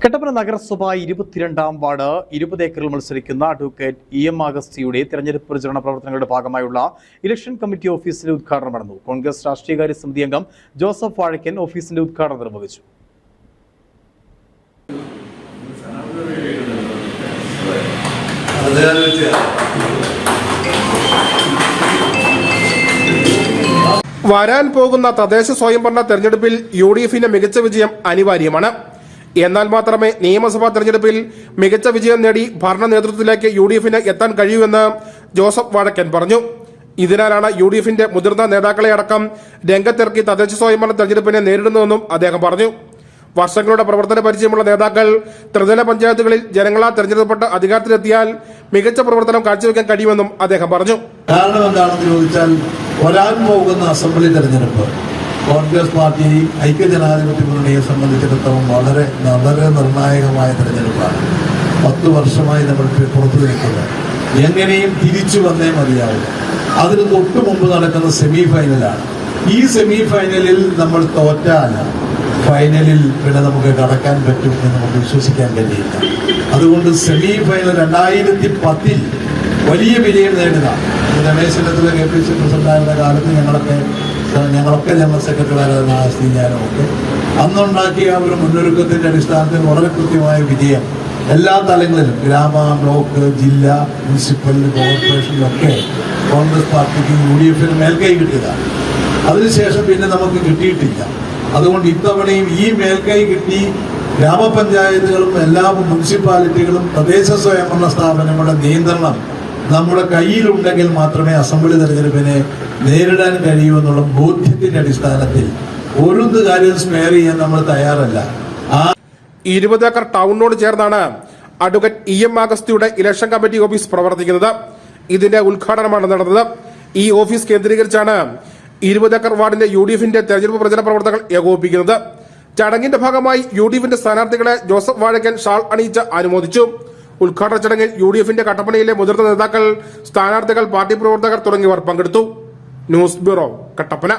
കട്ടപ്പന നഗരസഭ 22-ാം വാർഡ് 20 ഏക്കറിൽ മത്സരിക്കുന്ന അഡ്വക്കേറ്റ് EM അഗസ്റ്റിയുടെ തെരഞ്ഞെടുപ്പ് പ്രചരണ പ്രവർത്തനങ്ങളുടെ ഭാഗമായുള്ള ഇലക്ഷൻ കമ്മിറ്റി ഓഫീസിന്റെ ഉദ്ഘാടനം നടന്നു. കോൺഗ്രസ് രാഷ്ട്രീയകാര്യ സമിതി അംഗം ജോസഫ് വാഴക്കൻ ഓഫീസിന്റെ ഉദ്ഘാടനം നിർവഹിച്ചു. വരാൻ പോകുന്ന തദ്ദേശ സ്വയംഭരണ തെരഞ്ഞെടുപ്പിൽ UDFിന്റെ മികച്ച വിജയം അനിവാര്യമാണ്. എന്നാൽ മാത്രമേ നിയമസഭാ തെരഞ്ഞെടുപ്പിൽ മികച്ച വിജയം നേടി ഭരണ നേതൃത്വത്തിലേക്ക് UDFിന് എത്താൻ കഴിയൂവെന്ന് ജോസഫ് വാഴക്കൻ പറഞ്ഞു. ഇതിനാലാണ് UDFിന്റെ മുതിർന്ന നേതാക്കളെ അടക്കം രംഗത്തിറക്കി തദ്ദേശ സ്വയംഭരണ തെരഞ്ഞെടുപ്പിനെ നേരിടുന്നതെന്നും അദ്ദേഹം പറഞ്ഞു. വർഷങ്ങളുടെ പ്രവർത്തന പരിചയമുള്ള നേതാക്കൾ ത്രിതല പഞ്ചായത്തുകളിൽ ജനങ്ങളാൽ തെരഞ്ഞെടുക്കപ്പെട്ട അധികാരത്തിലെത്തിയാൽ മികച്ച പ്രവർത്തനം കാഴ്ചവെക്കാൻ കഴിയുമെന്നും അദ്ദേഹം പറഞ്ഞു. കാരണം എന്താണെന്ന് ചോദിച്ചാൽ, വരാൻ പോകുന്ന അസംബ്ലി തെരഞ്ഞെടുപ്പ് കോൺഗ്രസ് പാർട്ടി ഐക്യജനാധിപത്യ മുന്നണിയെ സംബന്ധിച്ചിടത്തോളം വളരെ നിർണായകമായ തെരഞ്ഞെടുപ്പാണ്. 10 വർഷമായി നമ്മൾ പുറത്തു നിൽക്കുന്നത് എങ്ങനെയും തിരിച്ചു വന്നേ മതിയാവും. അതിന് തൊട്ടു മുമ്പ് നടക്കുന്ന സെമി ഫൈനലാണ്. ഈ സെമി ഫൈനലിൽ നമ്മൾ തോറ്റാൽ ഫൈനലിൽ പിന്നെ നമുക്ക് കടക്കാൻ പറ്റും എന്ന് നമുക്ക് വിശ്വസിക്കാൻ കഴിയില്ല. അതുകൊണ്ട് സെമി ഫൈനൽ 2010 വലിയ വിജയം നേടുക. രമേശ് ചെന്നിത്തല KPC പ്രസിഡന്റായിരുന്ന കാലത്ത് ഞങ്ങളൊക്കെ ജനറൽ സെക്രട്ടറിമാരായിരുന്ന ഞാനുമൊക്കെ അന്നുണ്ടാക്കിയ ഒരു മുന്നൊരുക്കത്തിന്റെ അടിസ്ഥാനത്തിൽ വളരെ കൃത്യമായ വിജയം എല്ലാ തലങ്ങളിലും ഗ്രാമ, ബ്ലോക്ക്, ജില്ല, മുനിസിപ്പൽ, കോർപ്പറേഷനിലൊക്കെ കോൺഗ്രസ് പാർട്ടിക്ക് UDFിന് മേൽക്കൈ കിട്ടുക. അതിനുശേഷം പിന്നെ നമുക്ക് കിട്ടിയിട്ടില്ല. അതുകൊണ്ട് ഇത്തവണയും ഈ മേൽക്കൈ കിട്ടി ഗ്രാമപഞ്ചായത്തുകളും എല്ലാ മുനിസിപ്പാലിറ്റികളും തദ്ദേശ സ്വയംഭരണ സ്ഥാപനങ്ങളുടെ നിയന്ത്രണം നമ്മുടെ കയ്യിലുണ്ടെങ്കിൽ മാത്രമേ അസംബ്ലി തെരഞ്ഞെടുപ്പിനെ നേരിടാൻ കഴിയൂ എന്നുള്ള ബോധ്യത്തിന്റെ അടിസ്ഥാനത്തിൽ ഒരു കാര്യം സ്പെയർ ചെയ്യാൻ നമ്മൾ തയ്യാറല്ല. 20 ഏക്കർ ടൗണിനോട് ചേർന്നാണ് അഡ്വക്കേറ്റ് EM അഗസ്റ്റിയുടെ ഇലക്ഷൻ കമ്മിറ്റി ഓഫീസ് പ്രവർത്തിക്കുന്നത്. ഇതിന്റെ ഉദ്ഘാടനമാണ് നടന്നത്. ഈ ഓഫീസ് കേന്ദ്രീകരിച്ചാണ് 20 ഏക്കർ വാർഡിന്റെ UDFിന്റെ തെരഞ്ഞെടുപ്പ് പ്രചരണ പ്രവർത്തനങ്ങൾ ഏകോപിപ്പിക്കുന്നത്. ചടങ്ങിന്റെ ഭാഗമായി UDFിന്റെ സ്ഥാനാർത്ഥികളെ ജോസഫ് വാഴക്കൻ ഷാൾ അണിയിച്ച് അനുമോദിച്ചു. ഉദ്ഘാടന ചടങ്ങിൽ UDFിന്റെ കട്ടപ്പനയിലെ മുതിർന്ന നേതാക്കൾ, സ്ഥാനാർത്ഥികൾ, പാർട്ടി പ്രവർത്തകർ തുടങ്ങിയവർ പങ്കെടുത്തു. News bureau, Kattappana.